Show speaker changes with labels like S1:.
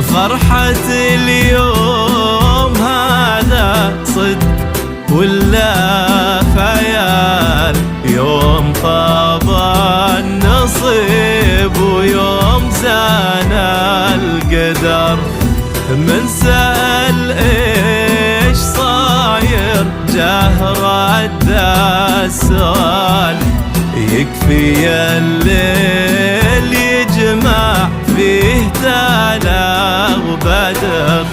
S1: فرحة اليوم هذا صدق ولا خيال، يوم طاب النصيب ويوم زان القدر. من سأل ايش صاير جاه رد السؤال، يكفي الليل يجمع فيه تلا وبدر.